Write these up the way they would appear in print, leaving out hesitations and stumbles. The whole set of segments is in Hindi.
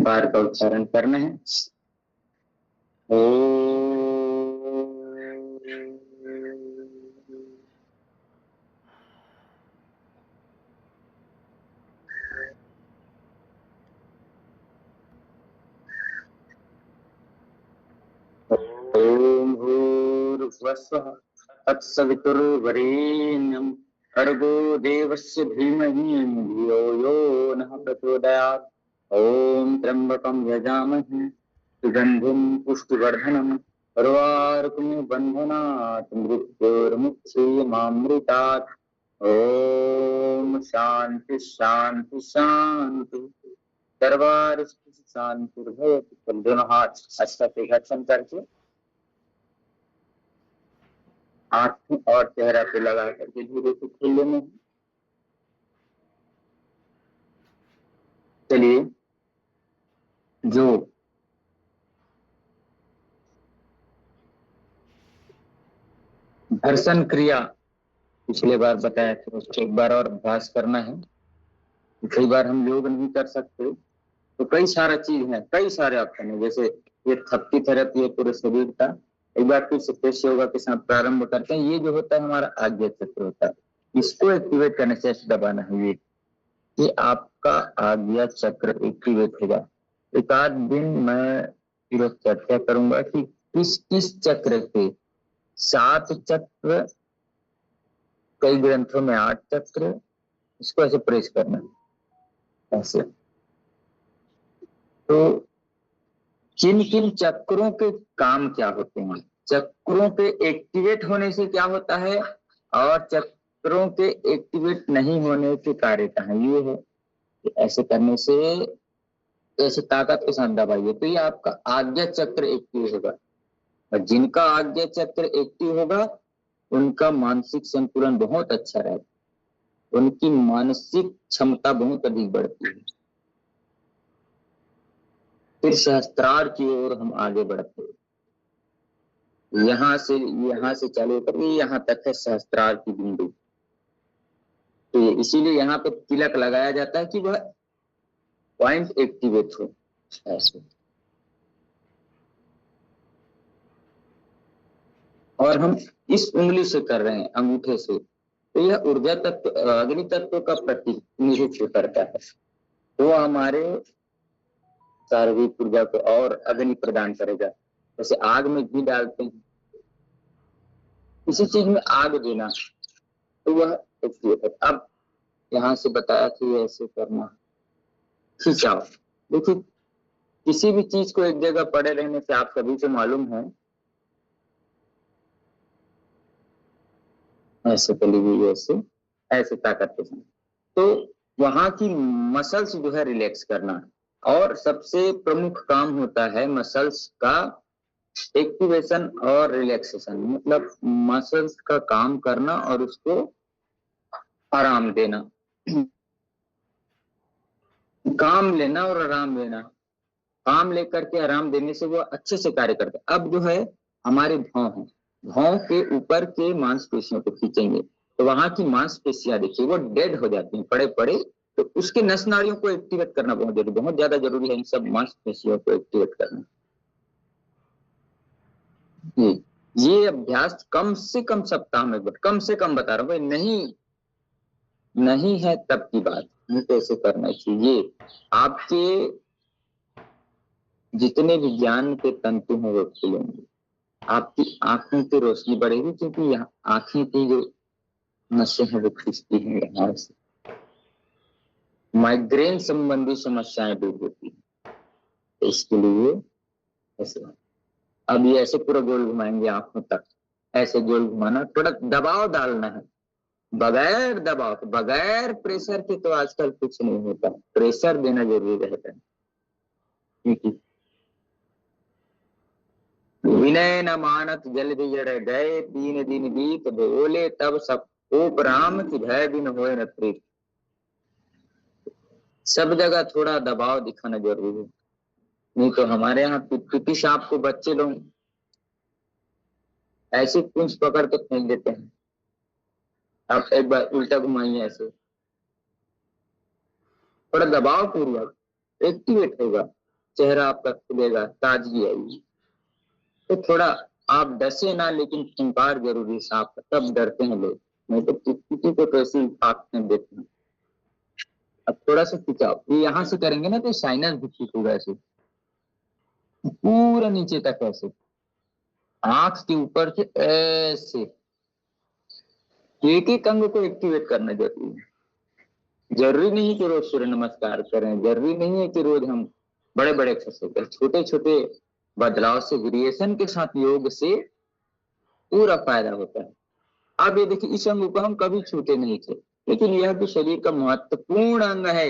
ओंकार का उच्चारण करना है। ओम भूर्भुवस्सुः तत्सवितुर्वरेण्यं भर्गो देवस्य धीमहि धियो यो नः प्रचोदयात्। ओम त्र्यंबकं यजामहे सुगंधिं पुष्टिवर्धनम् उर्वारुकमिव बन्धनात् मृत्योर्मुक्षीयमामृतात्। ओम शांति शांति शांति। सर्वारिष्ट शांतिर्भवतु। दोनों हाथ अच्छा से घर्षण करके आंख और चेहरा पे लगा करके धीरे से खोल लेना। चलिए, जो घर्षण क्रिया पिछले बार बताया था उसको एक बार और अभ्यास करना है। कई बार हम योग नहीं कर सकते तो कई सारा चीज है, कई सारे ऑप्शन है। जैसे ये थपकी थेरेपी है पूरे शरीर का। एक बार फिर से पेश योगा के साथ प्रारंभ करते हैं। ये जो होता है हमारा आज्ञा चक्र होता है, इसको एक्टिवेट करने से दबाना है। ये आपका आज्ञा चक्र एक्टिवेट होगा। एक आध दिन मैं फिर चर्चा करूंगा कि किस किस चक्र के 7 चक्र, कई ग्रंथों में 8 चक्र, इसको ऐसे प्रेस करना है ऐसे। तो किन किन चक्रों के काम क्या होते हैं, चक्रों के एक्टिवेट होने से क्या होता है और चक्रों के एक्टिवेट नहीं होने के कार्य क्या है, ये है। ऐसे करने से ऐसे ताकत के साथ दबाइए तो ये आपका आज्ञा चक्र एक्टिव होगा। और जिनका आज्ञा चक्र एक्टिव होगा उनका मानसिक संतुलन बहुत अच्छा रहेगा, उनकी मानसिक क्षमता बहुत अधिक बढ़ती है। फिर सहस्त्रार की ओर हम आगे बढ़ते हैं। यहाँ से चालू करके यहाँ तक है सहस्त्रार की बिंदु। तो इसीलिए यहाँ पे तिलक लगाया जाता है कि वह पॉइंट एक्टिवेट हो ऐसे। और हम इस उंगली से कर रहे हैं, अंगूठे से, तो यह ऊर्जा तत्व, अग्नि तत्व का प्रतिनिधित्व करता है। तो हमारे शारीरिक ऊर्जा को और अग्नि प्रदान करेगा। जैसे आग में घी डालते हैं, किसी चीज में आग देना, तो वह एक्टिवेट है। अब यहाँ से बताया कि ऐसे करना, खिंचाव। देखिए, किसी भी चीज को एक जगह पड़े रहने से आप सभी को मालूम है, ऐसे चली हुई ऐसे ताकत के साथ, तो वहां की मसल्स जो है रिलैक्स करना। और सबसे प्रमुख काम होता है मसल्स का एक्टिवेशन और रिलैक्सेशन, मतलब मसल्स का काम करना और उसको आराम देना, काम लेना और आराम देना। काम लेकर के आराम देने से वो अच्छे से कार्य करते हैं। अब जो है हमारे भाव है, भाव के ऊपर के मांसपेशियों को खींचेंगे तो वहां की मांसपेशियां देखिए वो डेड हो जाती हैं पड़े पड़े। तो उसके नस नाड़ियों को एक्टिवेट करना बहुत जरूरी, बहुत ज्यादा जरूरी है इन सब मांसपेशियों को एक्टिवेट करना। ये अभ्यास कम से कम सप्ताह में, कम से कम बता रहा हूँ भाई, नहीं है तब की बात, नहीं तो ऐसे करना चाहिए। आपके जितने भी ज्ञान के तंतु हैं वो खुलेंगे, आपकी आंखों की रोशनी बढ़ेगी, क्योंकि यहाँ आंखें की जो नसें हैं वो खिंचती हैं यहाँ से, माइग्रेन संबंधी समस्याएं दूर होती है। इसके लिए ऐसे, अब ये ऐसे पूरा गोल घुमाएंगे आंखों तक, ऐसे गोल घुमाना, थोड़ा दबाव डालना है, बगैर दबाव, बगैर प्रेशर के तो आजकल कुछ नहीं होता, प्रेशर देना जरूरी रहता है। क्योंकि विनय न मानत जल जड़ गए, 3 दिन बीत बोले तब सब ओप राम की भय बिन होए न प्रीत। सब जगह थोड़ा दबाव दिखाना जरूरी है, नहीं तो हमारे यहाँ पीटी सांप को बच्चे लोग ऐसे पूंछ पकड़ के फेंक देते हैं। आप एक बार उल्टा घुमाइए ऐसे, थोड़ा दबाव पूर्वक एक्टिवेट होगा। चेहरा आपका खुलेगा, ताजगी आएगी। तो थोड़ा आप डसे ना, लेकिन खुंकार जरूरी सांप का, तब डरते हैं लोग, नहीं तो किसी को तो ऐसे ही भागते हैं देखते हैं। अब थोड़ा सा खिंचाओ, ये यहाँ से करेंगे ना तो साइनस भी ठीक होगा, ऐसे पूरा नीचे तक, ऐसे आंख के ऊपर से ऐसे एक एक अंग को एक्टिवेट करना जरूरी है। जरूरी नहीं कि रोज सूर्य नमस्कार करें, जरूरी नहीं है कि रोज हम बड़े बड़े एक्सरसाइज करें, छोटे छोटे बदलाव से, वेरिएशन के साथ योग से पूरा फायदा होता है। आप ये देखिए, इस अंग को हम कभी छूते नहीं थे, लेकिन यह भी शरीर का महत्वपूर्ण अंग है।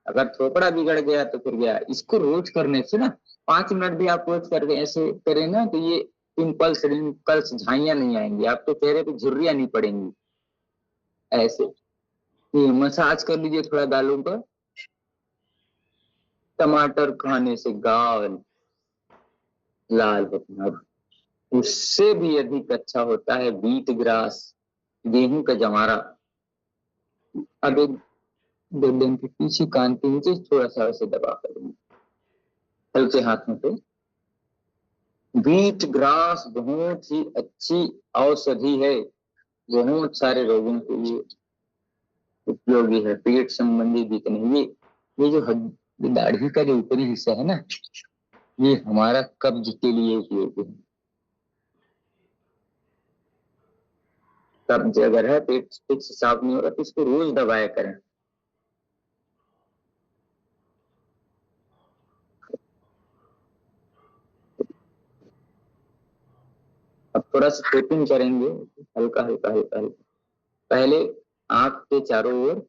अगर थोपड़ा बिगड़ गया तो फिर गया। इसको रोज करने से ना, 5 मिनट भी आप रोज करके ऐसे करें ना, तो ये पिंपल्स रिंकल्स झाइयां नहीं आएंगी, आपके चेहरे पे झुर्रियां नहीं पड़ेंगी। ऐसे ये मसाज कर लीजिए थोड़ा गालों पर। टमाटर खाने से गाल लाल होता है, उससे भी अधिक अच्छा होता है व्हीट ग्रास, गेहूं का जमारा। अब एक गर्दन के पीछे, कान के नीचे थोड़ा सा ऐसे दबा कर हल्के हाथों पे। व्हीट ग्रास बहुत ही अच्छी औषधि है, बहुत सारे रोगों के लिए उपयोगी है, पेट संबंधी जितने ये जो दाढ़ी का जो ऊपरी हिस्सा है ना, ये हमारा कब्ज के लिए उपयोगी है। कब्ज अगर है, पेट ठीक से साफ नहीं हो रहा, तो इसको रोज दबाया करें। अब थोड़ा सा टेपिंग करेंगे, हल्का हल्का हल्का हल्का। पहले आंख के चारों ओर,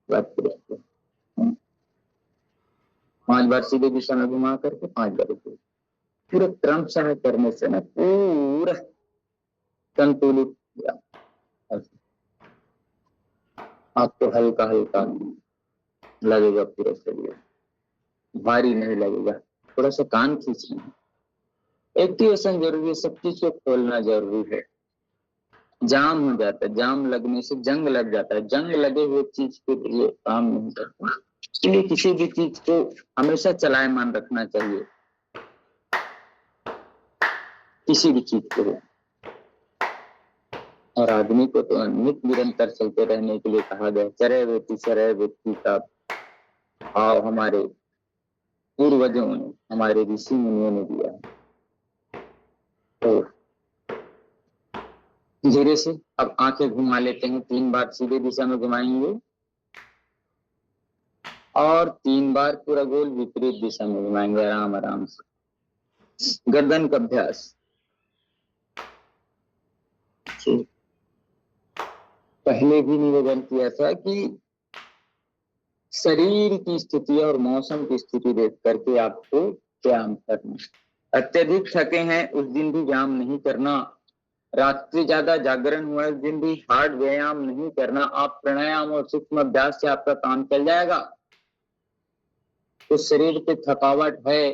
बात करें 5 बार सीधे दिशा में घुमा करके 5 बार ऊपर। पूरे क्रमशः करने से ना पूरा संतुलित, आपको हल्का हल्का लगेगा, पूरा शरीर भारी नहीं लगेगा। थोड़ा सा कान खींचना है, एक्टिवेशन जरूरी है, सब चीज को खोलना जरूरी है। जाम हो जाता है, जाम लगने से जंग लग जाता है, जंग लगे हुए चीज के लिए काम नहीं करता। इसलिए किसी भी चीज को हमेशा चलायमान रखना चाहिए, किसी भी चीज को। और आदमी को तो नित्य निरंतर चलते रहने के लिए कहा गया, चरय व्यक्ति का भाव हमारे पूर्वजों ने, हमारे ऋषि मुनियों ने दिया है। तो धीरे से अब आंखें घुमा लेते हैं, 3 बार सीधे दिशा में घुमाएंगे और 3 बार पूरा गोल विपरीत दिशा में घुमाएंगे, आराम आराम से। गर्दन का अभ्यास। पहले भी निवेदन किया था कि शरीर की स्थिति और मौसम की स्थिति देख करके आपको व्यायाम करना। अत्यधिक थके हैं उस दिन भी व्यायाम नहीं करना, रात्रि ज्यादा जागरण हुआ उस दिन भी हार्ड व्यायाम नहीं करना। आप प्राणायाम और सूक्ष्म अभ्यास से आपका काम चल जाएगा। तो शरीर पे थकावट है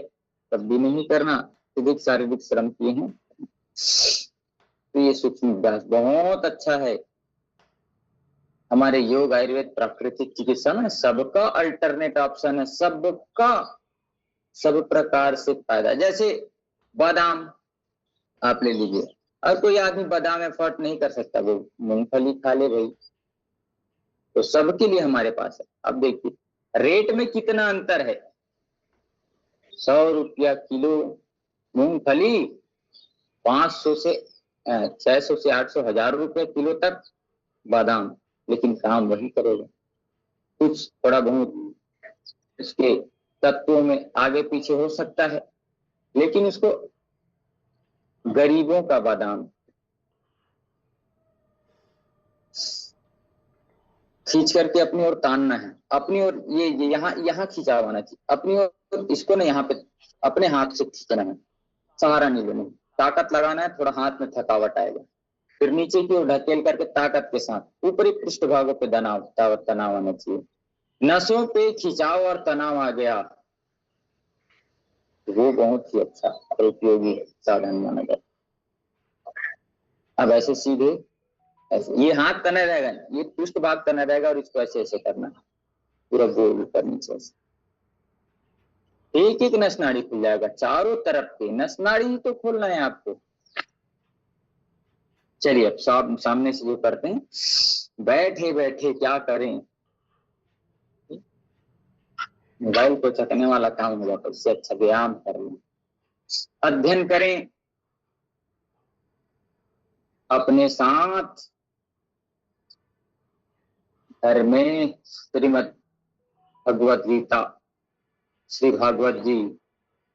तब भी नहीं करना, अधिक शारीरिक श्रम किए हैं तो ये सूक्ष्म अभ्यास बहुत अच्छा है। हमारे योग, आयुर्वेद, प्राकृतिक चिकित्सा में सबका अल्टरनेट ऑप्शन है, सबका सब प्रकार से फायदा। जैसे बादाम आप ले लीजिए, और कोई आदमी बादाम एफर्ट नहीं कर सकता, वो मूंगफली खा ले भाई, तो सबके लिए हमारे पास है। अब देखिए रेट में कितना अंतर है, 100 रुपया किलो मूंगफली, 500 से 600 से 800 1000 रुपये किलो तक बादाम, लेकिन काम वही करेगा। कुछ थोड़ा बहुत इसके तत्वों में आगे पीछे हो सकता है, लेकिन उसको गरीबों का बादाम खींच करके अपनी ओर तानना है, अपनी ओर। ये यहाँ यहाँ खिंचाव आना चाहिए अपनी ओर, इसको ना यहाँ पे अपने हाथ से खींचना है, सहारा नहीं लेना, ताकत लगाना है, थोड़ा हाथ में थकावट आएगा, फिर नीचे की ओर ढकेल करके ताकत के साथ ऊपरी पृष्ठ भागों पे तनाव आना चाहिए। नसों पे खिंचाव और तनाव आ गया, वो बहुत ही अच्छा और उपयोगी साधन माना जाता। अब ऐसे सीधे ऐसे, ये हाथ तना रहेगा, ये पृष्ठ भाग तना रहेगा, और इसको ऐसे ऐसे करना है, पूरा गोल ऊपर नीचे से। एक एक नस नाड़ी खुल जाएगा, चारों तरफ के नस नाड़ी ही तो खोलना है आपको। चलिए अब सामने से जो करते हैं, बैठे बैठे क्या करें, मोबाइल को चकने वाला काम हो जाता है, इससे अच्छा व्यायाम कर लें। अध्ययन करें अपने साथ घर में श्रीमद् भगवत गीता, श्री भागवत जी,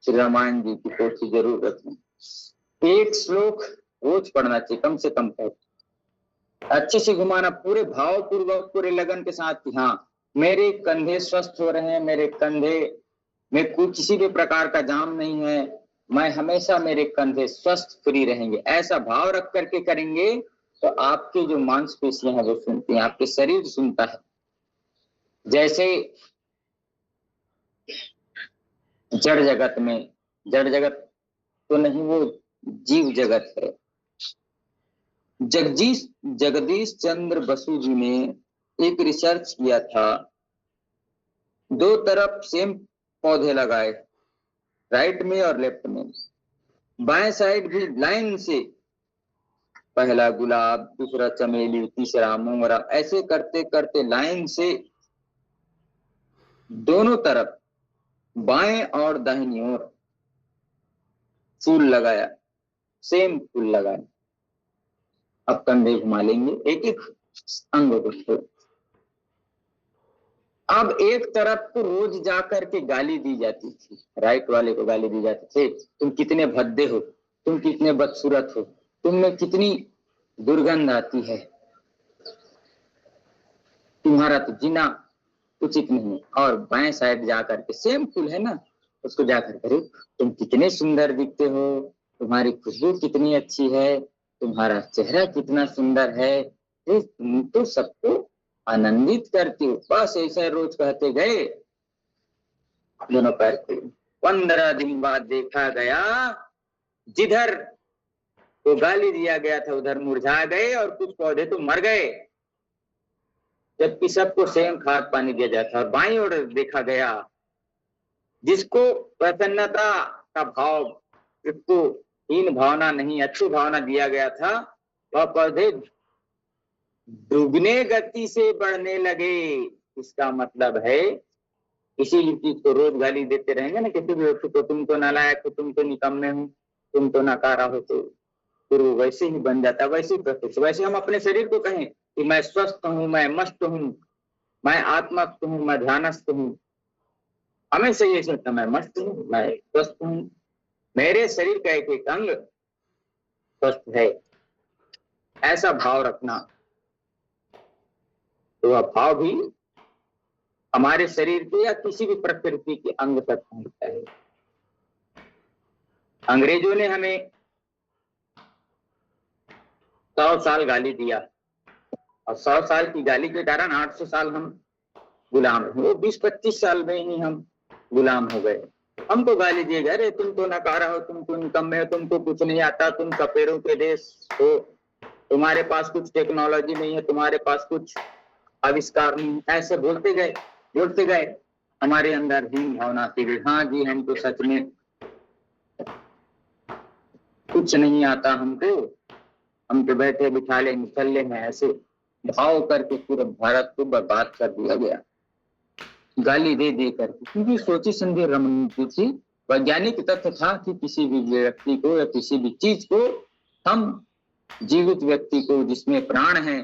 श्री रामायण जी की पोथी जरूर रखें। एक श्लोक रोज पढ़ना चाहिए कम से कम। अच्छे से घुमाना, पूरे भाव पूर्वक, पूरे लगन के साथ कि हाँ मेरे कंधे स्वस्थ हो रहे हैं, मेरे कंधे में कुछ किसी भी प्रकार का जाम नहीं है, मैं हमेशा मेरे कंधे स्वस्थ फ्री रहेंगे, ऐसा भाव रख करके करेंगे तो आपकी जो मांसपेशियां हैं वो सुनती हैं, आपके शरीर सुनता है। जैसे जड़ जगत में, जड़ जगत तो नहीं, वो जीव जगत है। जगदीश चंद्र बसु जी ने एक रिसर्च किया था, दो तरफ सेम पौधे लगाए, राइट में और लेफ्ट में, बाएं साइड भी लाइन से, पहला गुलाब, दूसरा चमेली, तीसरा मोगरा, ऐसे करते करते लाइन से दोनों तरफ बाएं और दाहिनी ओर फूल लगाया, सेम फूल लगाया। अब कंधे घुमा लेंगे एक एक अंग को। अब एक तरफ को रोज जाकर के गाली दी जाती थी, राइट वाले को गाली दी जाती थी, तुम कितने भद्दे हो, तुम कितने बदसूरत हो, तुम में कितनी दुर्गंध आती है, तुम्हारा तो जीना उचित नहीं। और बाएं साइड जाकर के सेम फूल है ना, उसको जाकर के तुम कितने सुंदर दिखते हो, तुम्हारी खुशबू कितनी अच्छी है, तुम्हारा चेहरा कितना सुंदर है, तुम तो सबको आनंदित करती हो। बस ऐसे रोज कहते गए, दोनों पैर पे। 15 दिन बाद देखा गया जिधर तो गाली दिया गया था उधर मुरझा गए और कुछ पौधे तो मर गए, जबकि सबको सेम खाद पानी दिया जाता। और बाईं ओर देखा गया जिसको प्रसन्नता का भाव, जिसको हीन भावना नहीं अच्छी भावना दिया गया था, वह पौधे दुगने गति से बढ़ने लगे। इसका मतलब है किसी भी चीज को रोज गाली देते रहेंगे ना किसी भी व्यक्ति को, तुम तो नालायक हो, तुम तो निकम्मे हो, तुम तो नकारा हो, तो फिर वो वैसे ही बन जाता है, वैसे ही प्रत्यक्ष। वैसे हम अपने शरीर को कहें कि मैं स्वस्थ हूँ, मैं मस्त हूँ, मैं आत्मस्थ हूँ, मैं ध्यानस्थ हूँ, हमेशा ये सोचता मैं मस्त हूँ, मैं स्वस्थ हूँ, मेरे शरीर का एक एक अंग स्वस्थ है, ऐसा भाव रखना। तो वह भाव भी हमारे शरीर के या किसी भी प्रकृति के अंग तक पहुंचता है। अंग्रेजों ने हमें 100 साल गाली दिया और 100 साल की गाली के कारण 800 साल हम गुलाम हुए, 20-25 साल में ही हम गुलाम हो गए। हमको गाली दिए गए, अरे तुम तो नकारा हो, तुम तो निकम्मे हो, तुमको कुछ नहीं आता, तुम कपेरों के देश हो, तुम्हारे पास कुछ टेक्नोलॉजी नहीं है, तुम्हारे पास कुछ आविष्कार नहीं, ऐसे बोलते गए। हमारे अंदर हीन भावना आती गई, हाँ जी हम तो सच में कुछ नहीं आता हमको, हम तो बैठे बिठाले निकलने में, ऐसे भाव करके पूरे भारत को बर्बाद कर दिया गया गाली दे दे करके। क्योंकि सोची समझी रणनीति थी, वैज्ञानिक तथ्य था कि किसी भी व्यक्ति को या किसी भी चीज को, हम जीवित व्यक्ति को जिसमें प्राण है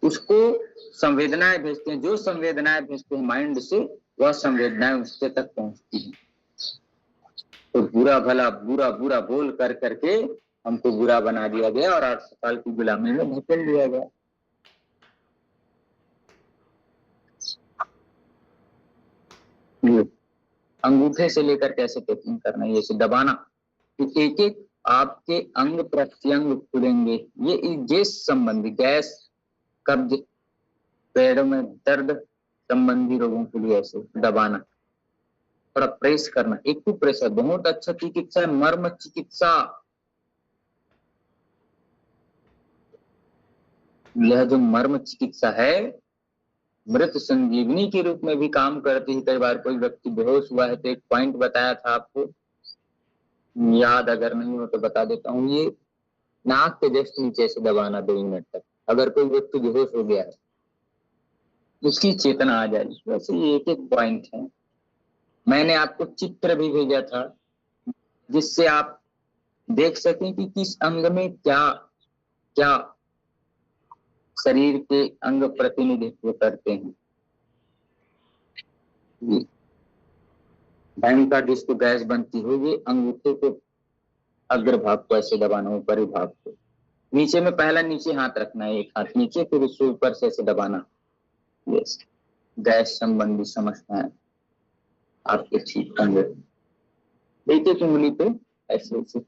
उसको संवेदनाएं भेजते हैं, जो संवेदनाएं भेजते हैं माइंड से, वह संवेदनाएं उसके तक पहुंचती हैं। तो बुरा भला बुरा बुरा बोल कर करके हमको बुरा बना दिया गया और 800 साल की गुलामी में धकेल दिया गया। अंगूठे से लेकर कैसे टेपिंग करना, ये से दबाना, एक एक आपके अंग प्रत्यंग खुलेंगे। ये गैस संबंधी, गैस, कब्ज, पेड़ों में दर्द संबंधी रोगों के लिए ऐसे दबाना, थोड़ा प्रेस करना, एक टू प्रेशर बहुत अच्छा चिकित्सा है, मर्म चिकित्सा। यह जो मर्म चिकित्सा है, मृत संजीवनी के रूप में भी काम करती है। कई बार कोई व्यक्ति बेहोश हुआ है तो एक पॉइंट बताया था आपको, याद अगर नहीं हो तो बता देता हूँ। ये नाक के जस्ट नीचे से दबाना 2 मिनट तक, अगर कोई व्यक्ति बेहोश हो गया है उसकी चेतना आ जाएगी। वैसे ये एक एक पॉइंट है। मैंने आपको चित्र भी भेजा था जिससे आप देख सकें कि किस अंग में क्या क्या शरीर के अंग प्रतिनिधित्व करते हैं। भयंकर जिसको गैस बनती हो, ये अंगूठे के अग्रभाग को ऐसे दबाना, ऊपरी भाग को, नीचे में पहला नीचे हाथ रखना है, एक हाथ नीचे, फिर उससे ऊपर से ऐसे दबाना। यस, गैस संबंधी समस्या है आपके ठीक अंग, एक एक उंगली पे ऐसे ऐसे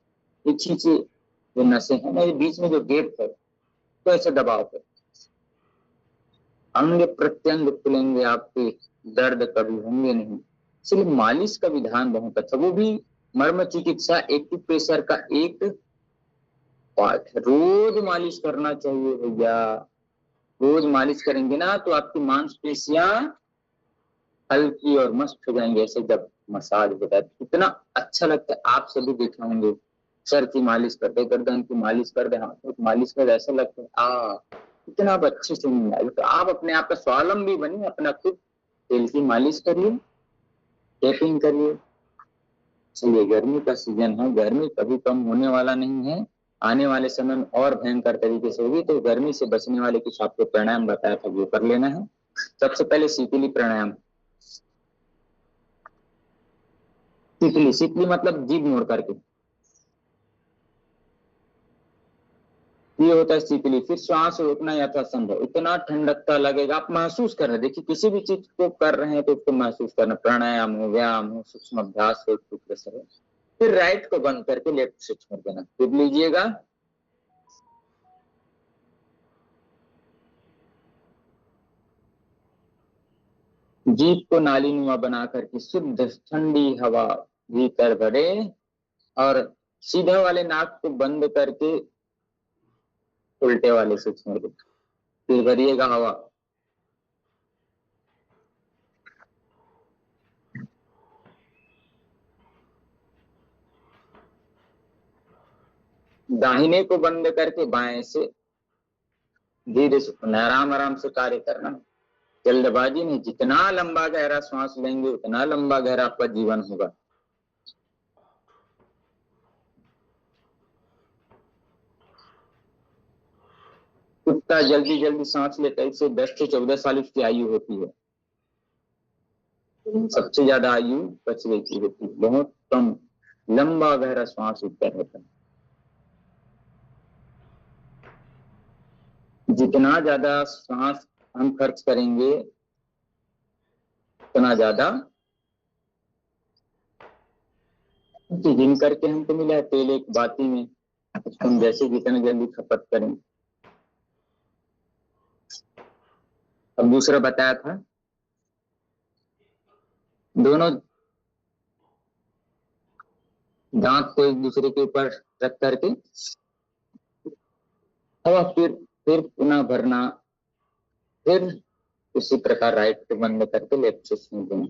पीछे से जो नसें हैं ना, ये बीच में जो गेप है तो ऐसे दबाव कर, अंग प्रत्यंग खुलेंगे आपके, दर्द कभी होंगे नहीं। इसलिए मालिश का विधान बहुत अच्छा, वो भी मर्म चिकित्सा एक्यूप्रेशर का एक पार्ट है। रोज मालिश करना चाहिए भैया, रोज मालिश करेंगे ना तो आपकी मांसपेशियां हल्की और मस्त हो जाएंगे। ऐसे जब मसाज होता है कितना अच्छा लगता है, आप सभी देखे होंगे। सर की मालिश करते, गर्दन की मालिश कर दे, हाथों की मालिश कर, ऐसा लगता है कितना अच्छे से नींद आई। तो आप अपने आप का स्वावलंबी बनिए, अपना खुद तेल की मालिश करिए, टैपिंग करिए। चलिए, गर्मी का सीजन है, गर्मी कभी कम होने वाला नहीं है, आने वाले समय में और भयंकर तरीके से होगी। तो गर्मी से बचने वाले कुछ आपको प्राणायाम बताया था, वो कर लेना है। सबसे पहले शीतली प्राणायाम। शीतली, शीतली मतलब जीभ मोड़ करके, ये होता है शीतली। फिर श्वास रोकना यथासंभव, इतना ठंडकता लगेगा, आप महसूस कर रहे हैं। देखिए, किसी भी चीज को कर रहे हैं तो उसको महसूस करना, प्राणायाम हो, व्यायाम हो, सूक्ष्म अभ्यास हो, प्रेशर हो। फिर राइट को बंद करके लेफ्ट से छोड़ देना, फिर लीजिएगा। जीभ को नालीनुमा बना करके शुद्ध ठंडी हवा भीतर भरे, और सीधे वाले नाक को बंद करके उल्टे वाले से छोड़ दे, फिर भरिएगा हवा। दाहिने को बंद करके बाएं से धीरे से, आराम आराम से कार्य करना, जल्दबाजी नहीं। जितना लंबा गहरा सांस लेंगे उतना लंबा गहरा आपका जीवन होगा। कुत्ता जल्दी जल्दी सांस लेता है, इससे 10 से 14 साल उसकी आयु होती है। सबसे ज्यादा आयु कछुए की होती है, बहुत कम लंबा गहरा सांस उठता रहता है। जितना ज्यादा सांस हम खर्च करेंगे उतना ज्यादा, जिन करके हमको मिला है तेल एक बाती में, उसको हम जैसे जितने जल्दी खपत करें। अब दूसरा बताया था, दोनों दांत को एक दूसरे के ऊपर रख करके हवा फिर पुनः भरना, फिर उसी प्रकार राइट को बंद करके लेफ्ट से छोड़ देना।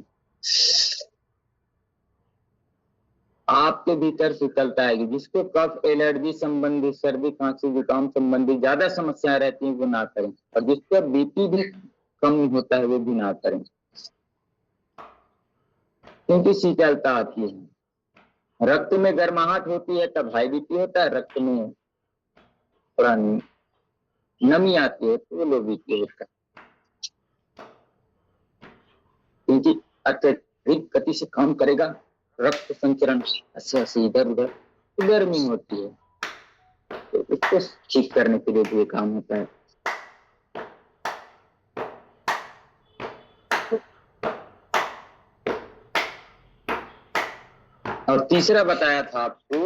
आपके भीतर शीतलता आएगी। जिसको कफ एलर्जी संबंधी, सर्दी खांसी जुकाम संबंधी ज्यादा समस्याएं रहती हैं वो ना करें, और जिसका बीपी भी कम होता है वो भी ना करें, क्योंकि शीतलता आती है। रक्त में गर्माहट होती है तब हाई बीपी होता है, रक्त में थोड़ा नमी आती है तो वो लो बीपी होता है, क्योंकि अत्यधिक गति से काम करेगा रक्त संचरण, ऐसे इधर उधर, तो गर्मी होती है, तो उसको ठीक करने के लिए भी काम होता है। और तीसरा बताया था आपको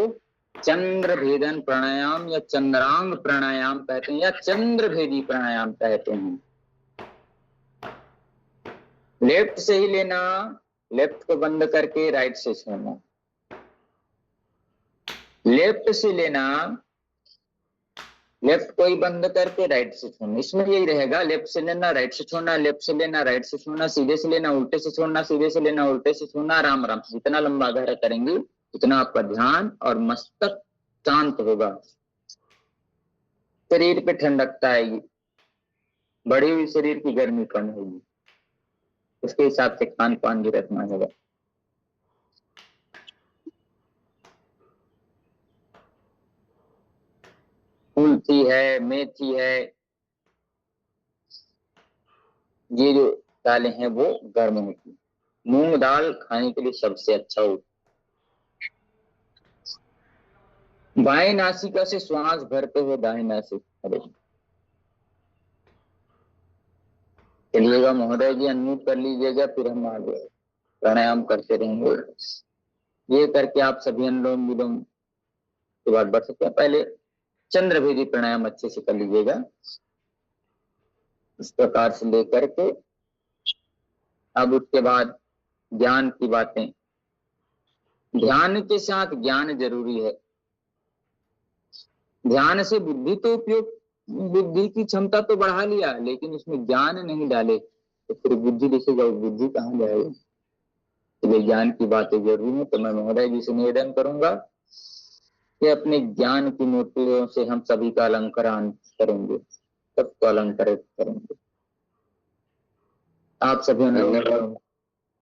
चंद्र भेदन प्राणायाम, या चंद्रांग प्राणायाम कहते हैं, या चंद्र भेदी प्राणायाम कहते हैं। लेफ्ट से ही लेना, लेफ्ट को बंद करके राइट से छोड़ना, लेफ्ट से लेना, लेफ्ट को ही बंद करके राइट से छोड़ना, इसमें यही रहेगा, लेफ्ट से लेना राइट से छोड़ना, लेफ्ट से लेना राइट से छोड़ना, सीधे से लेना उल्टे से छोड़ना, सीधे से लेना उल्टे से छोड़ना, आराम आराम से। जितना लंबा गहरा करेंगे उतना आपका ध्यान और मस्तक शांत होगा, शरीर पे ठंडकता आएगी, बढ़ी हुई शरीर की गर्मी कम होगी। उसके हिसाब से खान पान भी रखना होगा। तुलसी है, मेथी है, ये जो दालें हैं वो गर्म होती है। मूंग दाल खाने के लिए सबसे अच्छा होता है। बाएं नासिका से श्वास भरते हुए दाएं नासिका, चलिएगा महोदय जी, अनम्यूट कर लीजिएगा, फिर हम आगे प्राणायाम करते रहेंगे। ये करके आप सभी अनुलोम विलोम के बाद बढ़ सकते हैं। पहले चंद्र भेदी प्राणायाम अच्छे से कर लीजिएगा, इस प्रकार से लेकर के। अब उसके बाद ज्ञान की बातें। ध्यान के साथ ज्ञान जरूरी है। ध्यान से बुद्धि तो उपयोग, बुद्धि की क्षमता तो बढ़ा लिया, लेकिन उसमें ज्ञान नहीं डाले तो फिर बुद्धि दिखेगा, बुद्धि कहाँ जाएगी। इसलिए ज्ञान की बातें जरूरी है। तो मैं महोदय जी से निवेदन करूंगा कि अपने ज्ञान की मूर्तियों से हम सभी का अलंकरण करेंगे, सबको अलंकृत करेंगे। आप सभी